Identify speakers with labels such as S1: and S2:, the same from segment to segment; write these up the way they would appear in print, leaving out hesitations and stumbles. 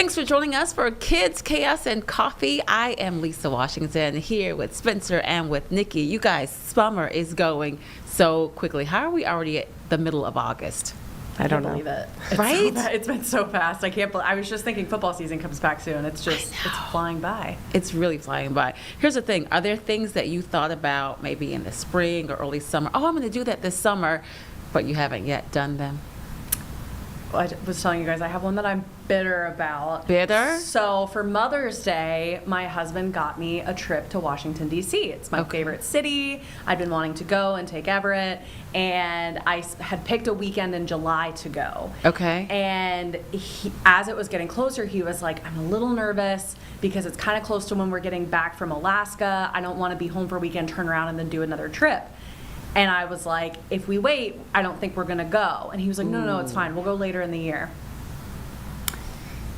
S1: Thanks for joining us for Kids, Chaos, and Coffee. I am Lisa Washington here with Spencer and with Nikki. You guys, summer is going so quickly. How are we already at the middle of August?
S2: I don't
S3: believe it.
S1: Right?
S3: It's been so fast. I can't believe. I was just thinking football season comes back soon. It's flying by.
S1: It's really flying by. Here's the thing. Are there things that you thought about maybe in the spring or early summer? Oh, I'm going to do that this summer, but you haven't yet done them?
S3: Well, I was telling you guys, I have one that I'm bitter about.
S1: Bitter?
S3: So for Mother's Day, my husband got me a trip to Washington, D.C. It's my favorite city. I've been wanting to go and take Everett, and I had picked a weekend in July to go.
S1: Okay.
S3: And as it was getting closer, he was like, I'm a little nervous because it's kind of close to when we're getting back from Alaska. I don't want to be home for a weekend, turn around, and then do another trip. And I was like, if we wait, I don't think we're going to go. And he was like, no, it's fine. We'll go later in the year.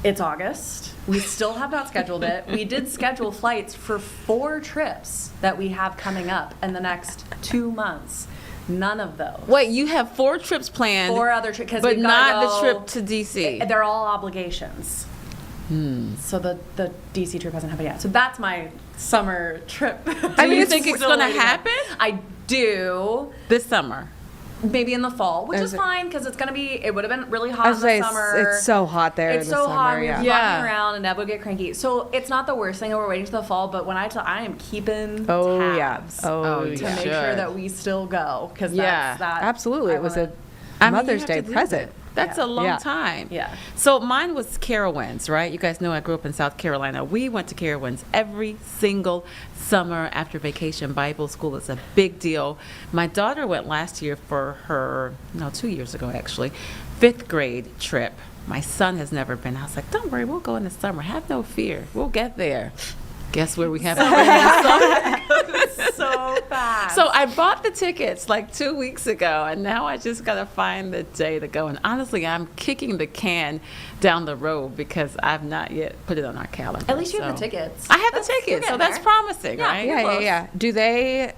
S3: It's August. We still have not scheduled it. We did schedule flights for 4 trips that we have coming up in the next 2 months. None of those.
S1: Wait, you have 4 trips planned.
S3: 4 other trips.
S1: But not the trip to D.C.
S3: They're all obligations. So the D.C. trip hasn't happened yet. So that's my summer trip.
S1: Do you think it's going to happen?
S3: I do.
S1: This summer?
S3: Maybe in the fall, which is fine because it's going to be, it would have been really hot in the summer.
S2: It's so hot there
S3: It's
S2: in the
S3: so
S2: summer.
S3: hot. We're
S2: Yeah.
S3: walking around and Deb would get cranky. So it's not the worst thing that we're waiting to the fall, but when I am keeping tabs
S1: Oh,
S3: to
S1: you
S3: make
S1: should.
S3: sure that we still go because
S1: Yeah.
S3: that.
S2: Absolutely. It was a
S1: I mean,
S2: Mother's
S1: you
S2: Day
S1: have to do
S2: present.
S1: that. That's a long time.
S3: Yeah.
S1: So mine was Carowinds, right? You guys know I grew up in South Carolina. We went to Carowinds every single summer after vacation. Bible school is a big deal. My daughter went last year for her, 2 years ago actually, 5th grade trip. My son has never been. I was like, don't worry, we'll go in the summer. Have no fear. We'll get there. Guess where we haven't been in the summer?
S3: So fast.
S1: So I bought the tickets like 2 weeks ago, and now I just got to find the day to go. And honestly, I'm kicking the can down the road because I've not yet put it on our calendar.
S3: At least you have the tickets.
S1: I have the tickets, so that's promising, right?
S2: Yeah. Do they...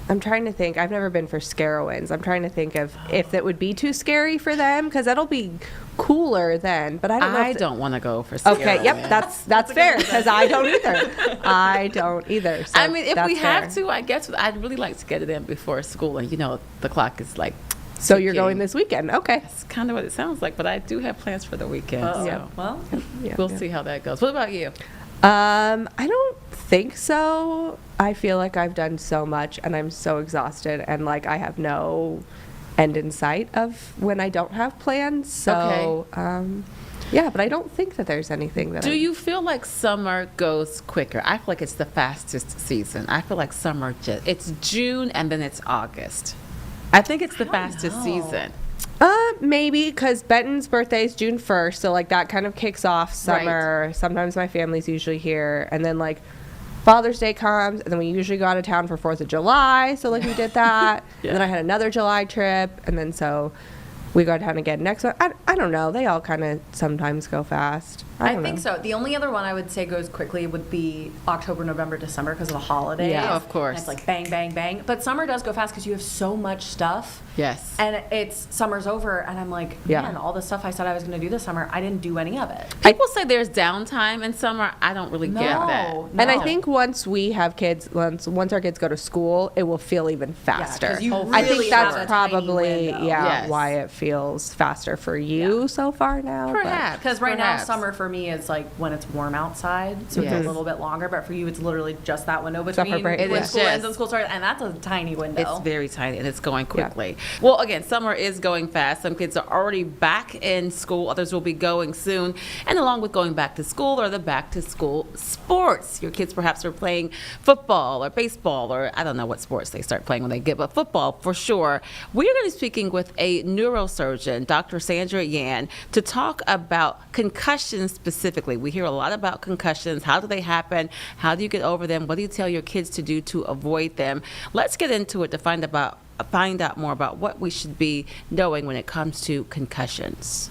S2: I'm trying to think. I've never been for Scarowinds. I'm trying to think of if that would be too scary for them because that'll be cooler then. But I don't know.
S1: I don't want to go for scary.
S2: Okay, yep, that's fair because I don't either. I don't either. So
S1: I mean, if we
S2: that's
S1: have
S2: fair.
S1: to, I guess I'd really like to get it in before school, and the clock is like.
S2: So you're
S1: ticking.
S2: going this weekend? Okay.
S1: That's kind of what it sounds like, but I do have plans for the weekend.
S3: Oh,
S1: So
S3: well.
S1: we'll see how that goes. What about you?
S2: I don't think so. I feel like I've done so much and I'm so exhausted and like I have no end in sight of when I don't have plans. So, yeah, but I don't think that there's anything that
S1: Do you feel like summer goes quicker? I feel like it's the fastest season. I feel like summer it's June and then it's August. I think it's the fastest season.
S2: Maybe because Benton's birthday is June 1st, so like that kind of kicks off summer. Right. Sometimes my family's usually here, and then like Father's Day comes, and then we usually go out of town for 4th of July. So like we did that, and then I had another July trip, and then so we go out of town again next one. I don't know. They all kind of sometimes go fast. I don't
S3: think
S2: know.
S3: so. The only other one I would say goes quickly would be October, November, December because of the holidays.
S1: Yeah, of course.
S3: And it's like bang, bang, bang. But summer does go fast because you have so much stuff.
S1: Yes.
S3: And summer's over, and I'm like, man, all the stuff I said I was going to do this summer, I didn't do any of it.
S1: People say there's downtime in summer. I don't really get that.
S3: No.
S2: And I think once we have kids, once our kids go to school, it will feel even faster.
S3: 'cause you
S2: I
S3: really
S2: think
S3: have
S2: that's
S3: a tiny
S2: probably
S3: window.
S1: Yes.
S2: why it feels faster for you so far now. but-
S1: Perhaps.
S3: Because right now,
S1: perhaps.
S3: summer for me is like when it's warm outside, so
S1: Yes.
S3: it's a little bit longer. But for you, it's literally just that window
S2: Except for
S3: between
S2: break.
S3: when
S1: It is
S3: school
S1: just-
S3: ends and school starts, and that's a tiny window.
S1: It's very tiny and it's going quickly. Well, again, summer is going fast. Some kids are already back in school. Others will be going soon. And along with going back to school are the back to school sports. Your kids perhaps are playing football or baseball or I don't know what sports they start playing when they get, but football for sure. We're going to be speaking with a neurosurgeon, Dr. Sandra Yan, to talk about concussions specifically. We hear a lot about concussions. How do they happen? How do you get over them? What do you tell your kids to do to avoid them? Let's get into it to find out more about what we should be knowing when it comes to concussions.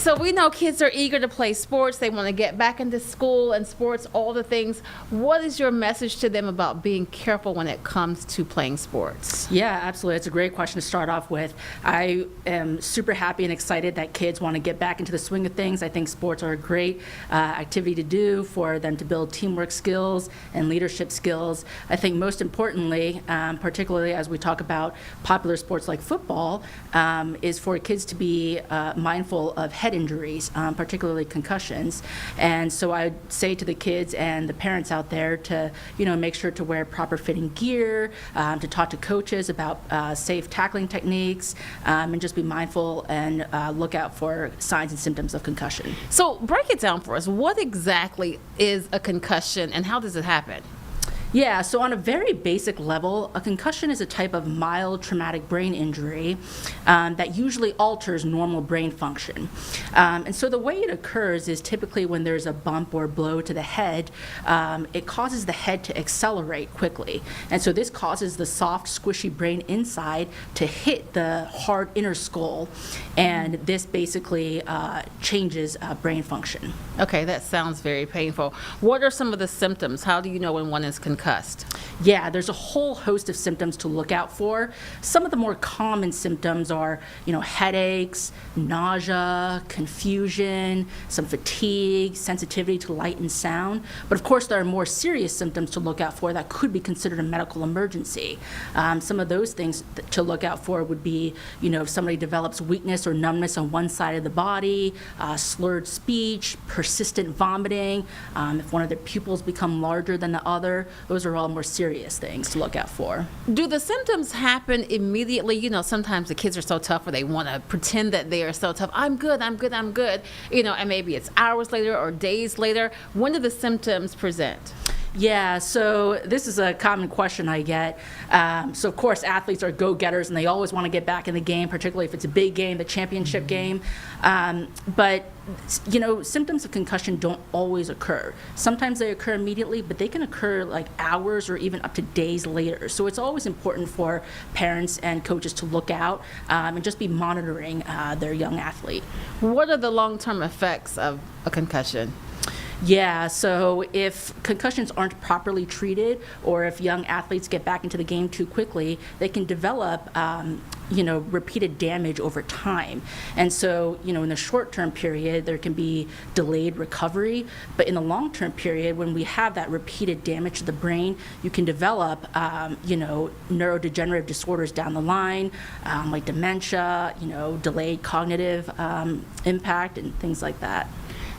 S1: So we know kids are eager to play sports. They want to get back into school and sports, all the things. What is your message to them about being careful when it comes to playing sports?
S4: Yeah, absolutely. It's a great question to start off with. I am super happy and excited that kids want to get back into the swing of things. I think sports are a great activity to do for them to build teamwork skills and leadership skills. I think most importantly, particularly as we talk about popular sports like football, is for kids to be mindful of head injuries, particularly concussions. And so I would say to the kids and the parents out there to, make sure to wear proper fitting gear, to talk to coaches about safe tackling techniques, and just be mindful and look out for signs and symptoms of concussion.
S1: So break it down for us. What exactly is a concussion and how does it happen?
S4: Yeah, so on a very basic level, a concussion is a type of mild traumatic brain injury that usually alters normal brain function. And so the way it occurs is typically when there's a bump or blow to the head, it causes the head to accelerate quickly. And so this causes the soft, squishy brain inside to hit the hard inner skull. And this basically changes brain function.
S1: Okay, that sounds very painful. What are some of the symptoms? How do you know when one is concussed?
S4: Yeah, there's a whole host of symptoms to look out for. Some of the more common symptoms are, headaches, nausea, confusion, some fatigue, sensitivity to light and sound. But of course, there are more serious symptoms to look out for that could be considered a medical emergency. Some of those things to look out for would be, if somebody develops weakness or numbness on one side of the body, slurred speech, persistent vomiting, if one of their pupils become larger than the other. Those are all more serious things to look out for.
S1: Do the symptoms happen immediately? Sometimes the kids are so tough or they want to pretend that they are so tough. I'm good, I'm good, I'm good. And maybe it's hours later or days later. When do the symptoms present?
S4: Yeah, so this is a common question I get. So of course, athletes are go-getters and they always want to get back in the game, particularly if it's a big game, the championship game. But symptoms of concussion don't always occur. Sometimes they occur immediately, but they can occur like hours or even up to days later. So it's always important for parents and coaches to look out and just be monitoring their young athlete.
S1: What are the long-term effects of a concussion?
S4: Yeah, so if concussions aren't properly treated or if young athletes get back into the game too quickly, they can develop repeated damage over time. And so, in the short-term period, there can be delayed recovery, but in the long-term period, when we have that repeated damage to the brain, you can develop, neurodegenerative disorders down the line, like dementia, delayed cognitive impact and things like that.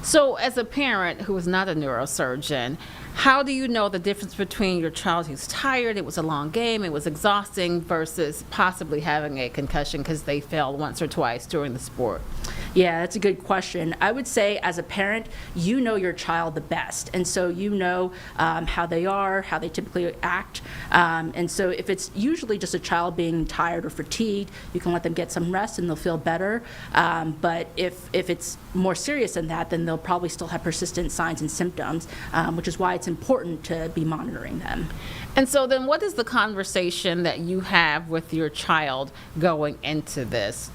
S1: So as a parent who is not a neurosurgeon, how do you know the difference between your child who's tired, it was a long game, it was exhausting, versus possibly having a concussion because they fell once or twice during the sport?
S4: Yeah, that's a good question. I would say as a parent, you know your child the best. And so how they are, how they typically act. And so if it's usually just a child being tired or fatigued, you can let them get some rest and they'll feel better. But if it's more serious than that, then they'll probably still have persistent signs and symptoms, which is why it's important to be monitoring them.
S1: And so then what is the conversation that you have with your child going into this,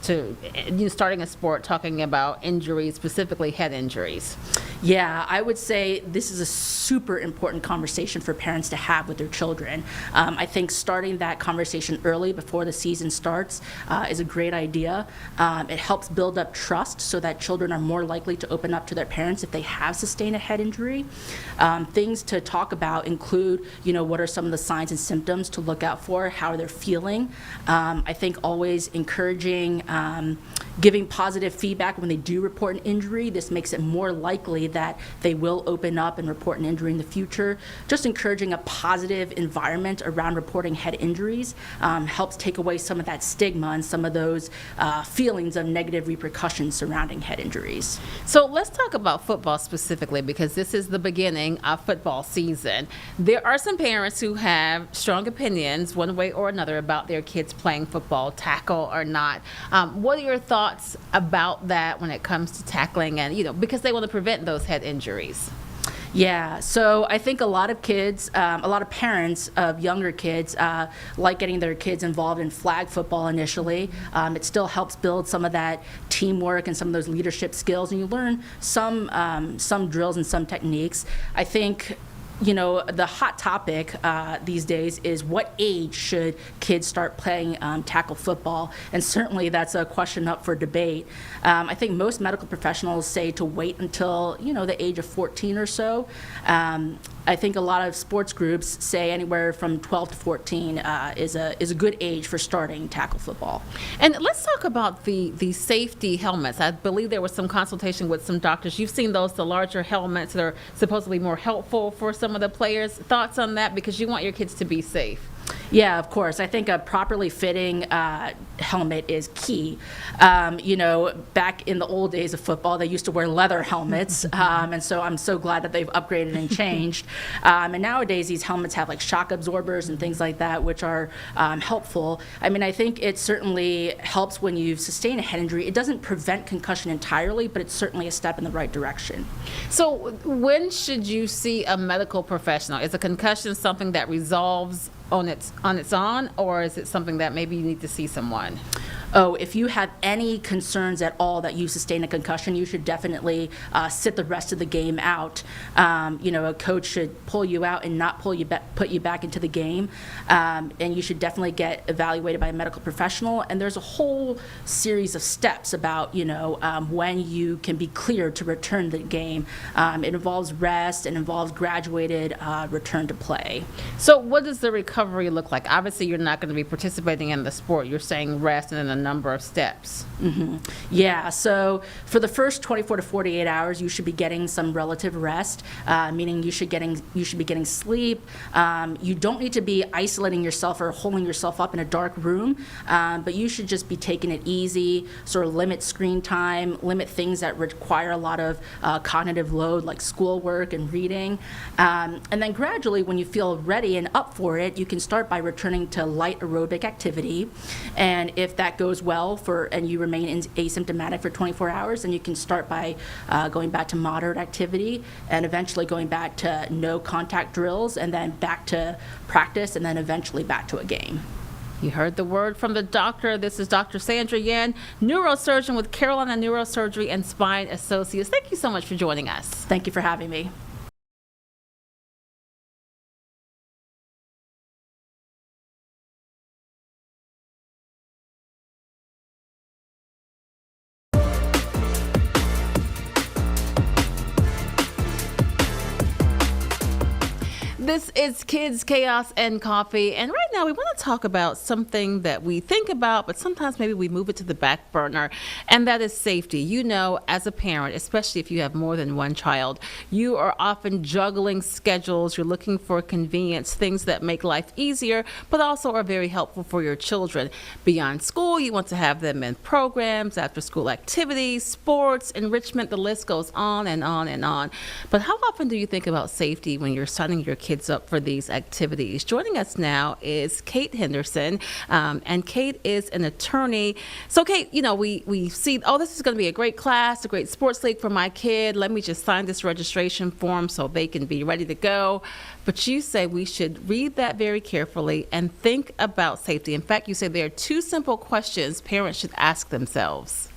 S1: starting a sport, talking about injuries, specifically head injuries?
S4: Yeah, I would say this is a super important conversation for parents to have with their children. I think starting that conversation early before the season starts is a great idea. It helps build up trust so that children are more likely to open up to their parents if they have sustained a head injury. Things to talk about include, what are some of the signs and symptoms to look out for, how they're feeling. I think always encouraging giving positive feedback when they do report an injury. This makes it more likely that they will open up and report an injury in the future. Just encouraging a positive environment around reporting head injuries helps take away some of that stigma and some of those feelings of negative repercussions surrounding head injuries.
S1: So let's talk about football specifically, because this is the beginning of football season. There are some parents who have strong opinions one way or another about their kids playing football, tackle or not. What are your thoughts about that when it comes to tackling and, because they want to prevent those head injuries?
S4: Yeah, so I think a lot of kids, a lot of parents of younger kids like getting their kids involved in flag football initially. It still helps build some of that teamwork and some of those leadership skills, and you learn some drills and some techniques. I think, you know, the hot topic these days is what age should kids start playing tackle football? And certainly that's a question up for debate. I think most medical professionals say to wait until, you know, the age of 14 or so. I think a lot of sports groups say anywhere from 12 to 14 is a good age for starting tackle football.
S1: And let's talk about the safety helmets. I believe there was some consultation with some doctors. You've seen those, the larger helmets that are supposedly more helpful for some of the players. Thoughts on that? Because you want your kids to be safe.
S4: Yeah, of course. I think a properly fitting helmet is key. You know, back in the old days of football, they used to wear leather helmets, and so I'm so glad that they've upgraded and changed. And nowadays, these helmets have like shock absorbers and things like that, which are helpful. I mean, I think it certainly helps when you sustain a head injury. It doesn't prevent concussion entirely, but it's certainly a step in the right direction.
S1: So when should you see a medical professional? Is a concussion something that resolves on its own, or is it something that maybe you need to see someone?
S4: Oh, if you have any concerns at all that you sustain a concussion, you should definitely sit the rest of the game out. You know, a coach should pull you out and not put you back into the game. And you should definitely get evaluated by a medical professional. And there's a whole series of steps about, you know, when you can be cleared to return to the game. It involves rest, it involves graduated return to play.
S1: So what does the recovery look like? Obviously, you're not going to be participating in the sport. You're saying rest and then a number of steps.
S4: Mm-hmm. Yeah, so for the first 24 to 48 hours, you should be getting some relative rest, meaning you should be getting sleep. You don't need to be isolating yourself or holding yourself up in a dark room, but you should just be taking it easy, sort of limit screen time, limit things that require a lot of cognitive load like schoolwork and reading. And then gradually, when you feel ready and up for it, you can start by returning to light aerobic activity. And if that goes well and you remain asymptomatic for 24 hours, then you can start by going back to moderate activity and eventually going back to no contact drills and then back to practice and then eventually back to a game.
S1: You heard the word from the doctor. This is Dr. Sandra Yen, neurosurgeon with Carolina Neurosurgery and Spine Associates. Thank you so much for joining us.
S4: Thank you for having me.
S1: This is Kids, Chaos, and Coffee. And right now we want to talk about something that we think about, but sometimes maybe we move it to the back burner, and that is safety. You know, as a parent, especially if you have more than one child, you are often juggling schedules. You're looking for convenience, things that make life easier, but also are very helpful for your children. Beyond school, you want to have them in programs, after school activities, sports, enrichment, the list goes on and on and on. But how often do you think about safety when you're signing your kids up for these activities? Joining us now is Kate Henderson, and Kate is an attorney. So Kate, you know, we see, oh, this is going to be a great class, a great sports league for my kid. Let me just sign this registration form so they can be ready to go. But you say we should read that very carefully and think about safety. In fact, you say there are two simple questions parents should ask themselves.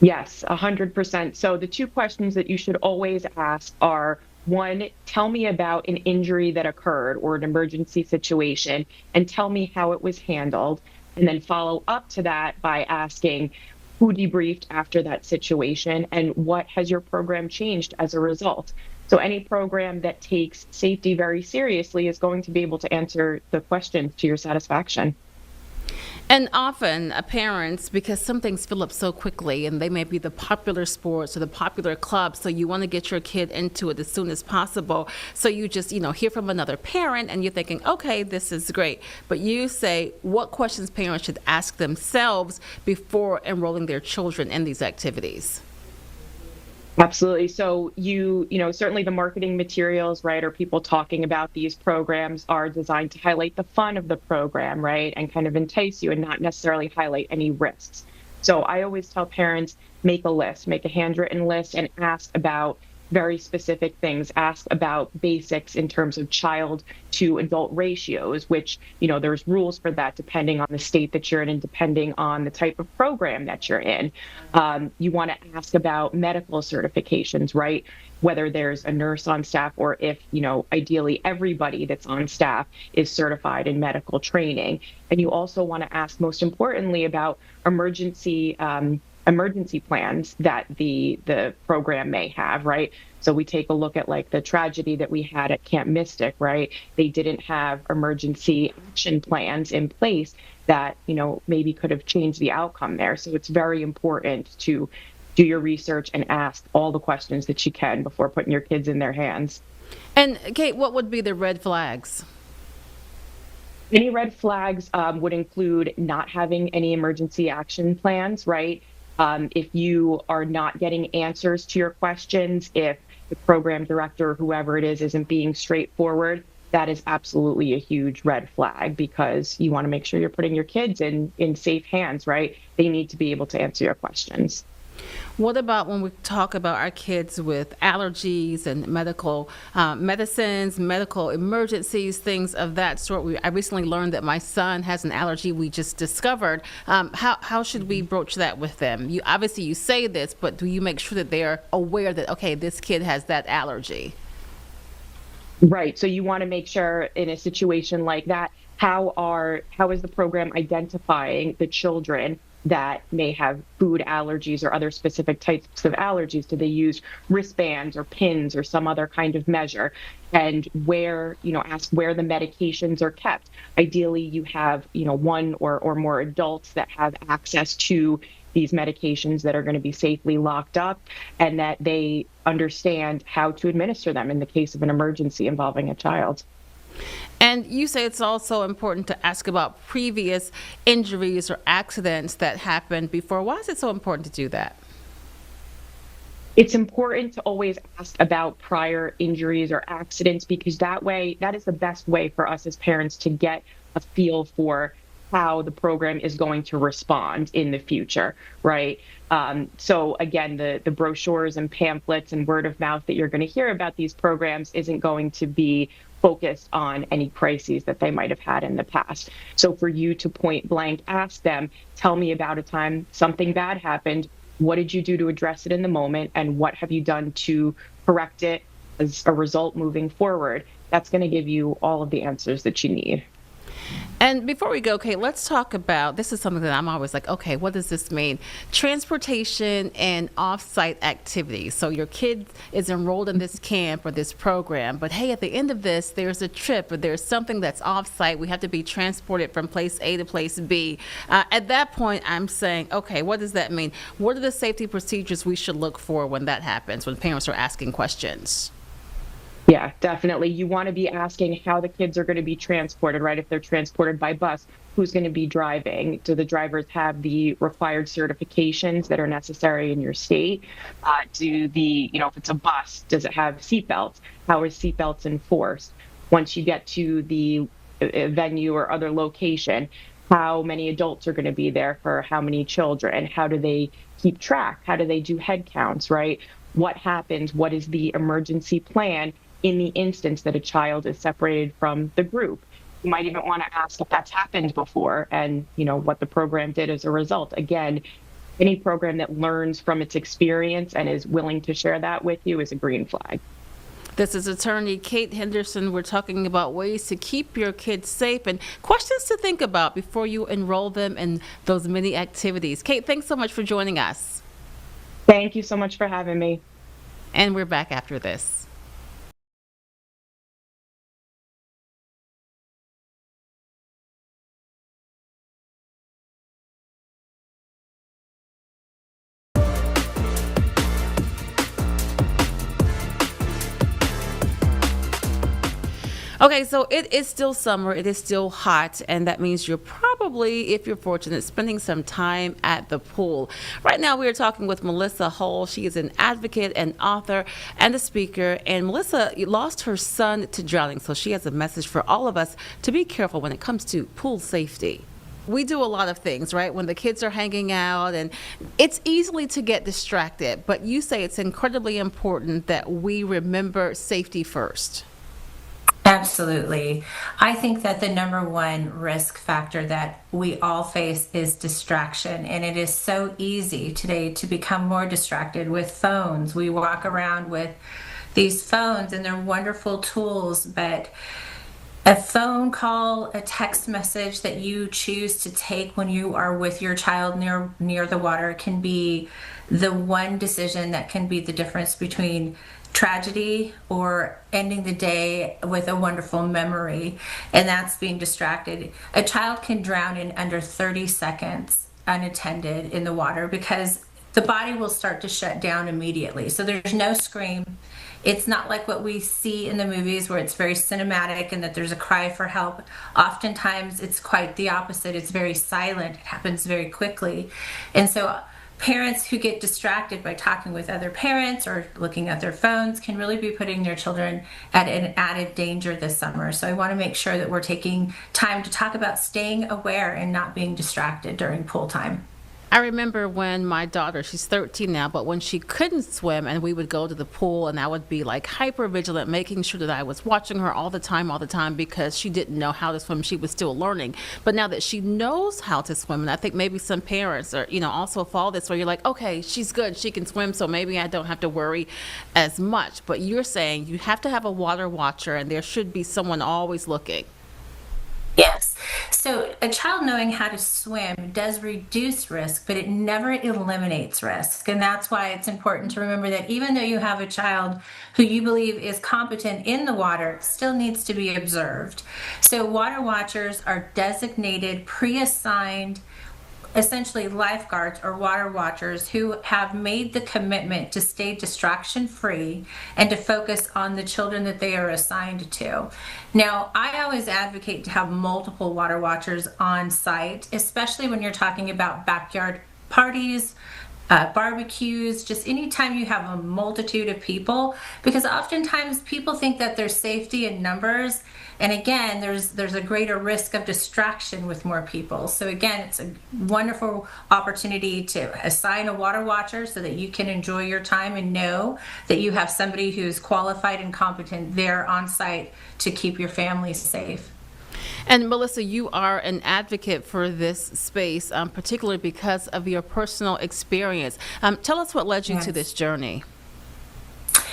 S5: Yes, 100%. So the two questions that you should always ask are, one, tell me about an injury that occurred or an emergency situation, and tell me how it was handled. And then follow up to that by asking, who debriefed after that situation, and what has your program changed as a result? So any program that takes safety very seriously is going to be able to answer the questions to your satisfaction.
S1: And often parents, because some things fill up so quickly and they may be the popular sports or the popular club, so you want to get your kid into it as soon as possible. So you just, hear from another parent and you're thinking, okay, this is great. But you say what questions parents should ask themselves before enrolling their children in these activities.
S5: Absolutely. So certainly the marketing materials, right, or people talking about these programs are designed to highlight the fun of the program, right, and kind of entice you and not necessarily highlight any risks. So I always tell parents, make a list, make a handwritten list and ask about very specific things. Ask about basics in terms of child to adult ratios, which, there's rules for that depending on the state that you're in and depending on the type of program that you're in. You want to ask about medical certifications, right? Whether there's a nurse on staff or if, ideally everybody that's on staff is certified in medical training. And you also want to ask, most importantly, about emergency plans that the program may have, right? So we take a look at like the tragedy that we had at Camp Mystic, right? They didn't have emergency action plans in place that, maybe could have changed the outcome there. So it's very important to do your research and ask all the questions that you can before putting your kids in their hands.
S1: And Kate, what would be the red flags?
S5: Any red flags would include not having any emergency action plans, right? If you are not getting answers to your questions, if the program director or whoever it is isn't being straightforward, that is absolutely a huge red flag, because you want to make sure you're putting your kids in safe hands, right? They need to be able to answer your questions.
S1: What about when we talk about our kids with allergies and medical medicines, medical emergencies, things of that sort? I recently learned that my son has an allergy we just discovered. How should we broach that with them? You say this, but do you make sure that they are aware that, okay, this kid has that allergy?
S5: Right. So you want to make sure in a situation like that, how is the program identifying the children that may have food allergies or other specific types of allergies? Do they use wristbands or pins or some other kind of measure? And ask where the medications are kept. Ideally, you have, one or more adults that have access to these medications that are going to be safely locked up, and that they understand how to administer them in the case of an emergency involving a child.
S1: And you say it's also important to ask about previous injuries or accidents that happened before. Why is it so important to do that?
S5: It's important to always ask about prior injuries or accidents, because that is the best way for us as parents to get a feel for how the program is going to respond in the future, right? So again, the brochures and pamphlets and word of mouth that you're going to hear about these programs isn't going to be focused on any crises that they might have had in the past. So for you to point blank ask them, tell me about a time something bad happened. What did you do to address it in the moment? And what have you done to correct it as a result moving forward? That's going to give you all of the answers that you need.
S1: And before we go, Kate, let's talk about, this is something that I'm always like, okay, what does this mean? Transportation and off-site activities. So your kid is enrolled in this camp or this program, but hey, at the end of this, there's a trip or there's something that's off-site. We have to be transported from place A to place B. At that point, I'm saying, okay, what does that mean? What are the safety procedures we should look for when that happens, when parents are asking questions?
S5: Yeah, definitely. You want to be asking how the kids are going to be transported, right? If they're transported by bus, who's going to be driving? Do the drivers have the required certifications that are necessary in your state? If it's a bus, does it have seatbelts? How are seatbelts enforced? Once you get to the venue or other location, how many adults are going to be there for how many children? How do they keep track? How do they do head counts, right? What happens? What is the emergency plan in the instance that a child is separated from the group? You might even want to ask if that's happened before and, what the program did as a result. Again, any program that learns from its experience and is willing to share that with you is a green flag.
S1: This is attorney Kate Henderson. We're talking about ways to keep your kids safe and questions to think about before you enroll them in those many activities. Kate, thanks so much for joining us.
S5: Thank you so much for having me.
S1: And we're back after this. Okay, so it is still summer, it is still hot, and that means you're probably, if you're fortunate, spending some time at the pool. Right now we are talking with Melissa Hull. She is an advocate, an author, and a speaker, and Melissa lost her son to drowning, so she has a message for all of us to be careful when it comes to pool safety. we do a lot of things, right? When the kids are hanging out, and it's easily to get distracted, but you say it's incredibly important that we remember safety first.
S6: Absolutely. I think that the number one risk factor that we all face is distraction. And it is so easy today to become more distracted with phones. We walk around with these phones and they're wonderful tools, but a phone call, a text message that you choose to take when you are with your child near the water can be the one decision that can be the difference between tragedy or ending the day with a wonderful memory, and that's being distracted. A child can drown in under 30 seconds unattended in the water because the body will start to shut down immediately. So there's no scream. It's not like what we see in the movies where it's very cinematic and that there's a cry for help. Oftentimes it's quite the opposite. It's very silent. It happens very quickly. And so parents who get distracted by talking with other parents or looking at their phones can really be putting their children at an added danger this summer. So I want to make sure that we're taking time to talk about staying aware and not being distracted during pool time.
S1: I remember when my daughter, she's 13 now, but when she couldn't swim and we would go to the pool and I would be like hyper vigilant, making sure that I was watching her all the time because she didn't know how to swim. She was still learning. But now that she knows how to swim, and I think maybe some parents are, also follow this where you're like, okay, she's good, she can swim, so maybe I don't have to worry as much. But you're saying you have to have a water watcher and there should be someone always looking.
S6: Yes. So a child knowing how to swim does reduce risk, but it never eliminates risk. And that's why it's important to remember that even though you have a child who you believe is competent in the water, it still needs to be observed. So water watchers are designated, pre-assigned, essentially lifeguards or water watchers who have made the commitment to stay distraction free and to focus on the children that they are assigned to. Now, I always advocate to have multiple water watchers on site, especially when you're talking about backyard parties, barbecues, just anytime you have a multitude of people, because oftentimes people think that there's safety in numbers, and again, there's a greater risk of distraction with more people. So again, it's a wonderful opportunity to assign a water watcher so that you can enjoy your time and know that you have somebody who's qualified and competent there on site to keep your family safe.
S1: And Melissa, you are an advocate for this space, particularly because of your personal experience. Tell us what led you to this journey.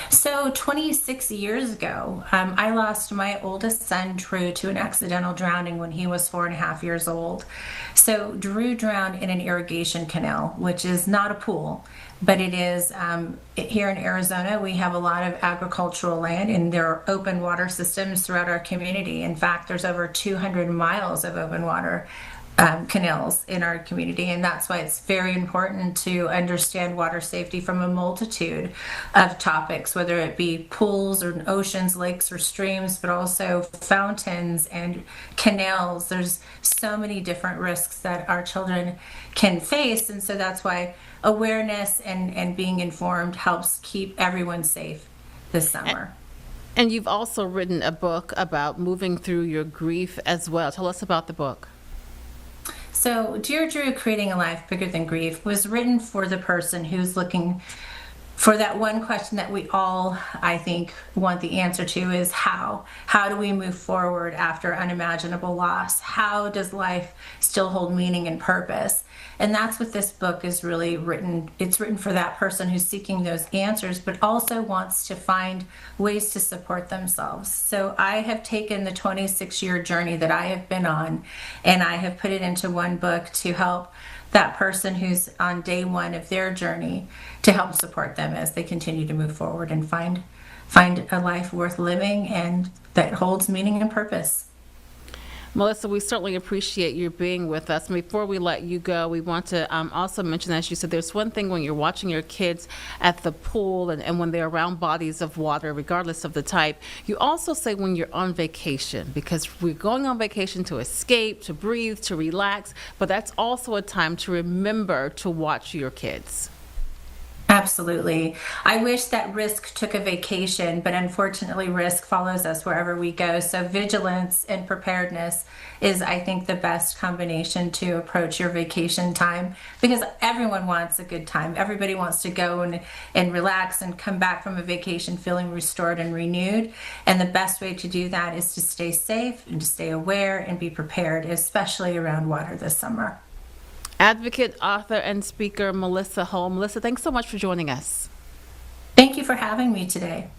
S6: So 26 years ago, I lost my oldest son, Drew, to an accidental drowning when he was 4.5 years old. So Drew drowned in an irrigation canal, which is not a pool, but it is, here in Arizona, we have a lot of agricultural land and there are open water systems throughout our community. In fact, there's over 200 miles of open water canals in our community, and that's why it's very important to understand water safety from a multitude of topics, whether it be pools or oceans, lakes or streams, but also fountains and canals. There's so many different risks that our children can face, and so that's why awareness and being informed helps keep everyone safe this summer.
S1: And you've also written a book about moving through your grief as well. Tell us about the book.
S6: So, Dear Drew, Creating a Life Bigger Than Grief was written for the person who's looking for that one question that we all, I think, want the answer to is how? How do we move forward after unimaginable loss? How does life still hold meaning and purpose? And that's what this book is really written. It's written for that person who's seeking those answers, but also wants to find ways to support themselves. So I have taken the 26-year journey that I have been on, and I have put it into one book to help that person who's on day one of their journey, to help support them as they continue to move forward and find a life worth living and that holds meaning and purpose.
S1: Melissa, we certainly appreciate you being with us. Before we let you go, we want to also mention, as you said, there's one thing when you're watching your kids at the pool and when they're around bodies of water, regardless of the type. You also say when you're on vacation, because we're going on vacation to escape, to breathe, to relax, but that's also a time to remember to watch your kids.
S6: Absolutely. I wish that risk took a vacation, but unfortunately, risk follows us wherever we go. So, vigilance and preparedness is, I think, the best combination to approach your vacation time, because everyone wants a good time. Everybody wants to go and relax and come back from a vacation feeling restored and renewed. And the best way to do that is to stay safe and to stay aware and be prepared, especially around water this summer.
S1: Advocate, author, and speaker Melissa Hull. Melissa, thanks so much for joining us.
S6: Thank you for having me today.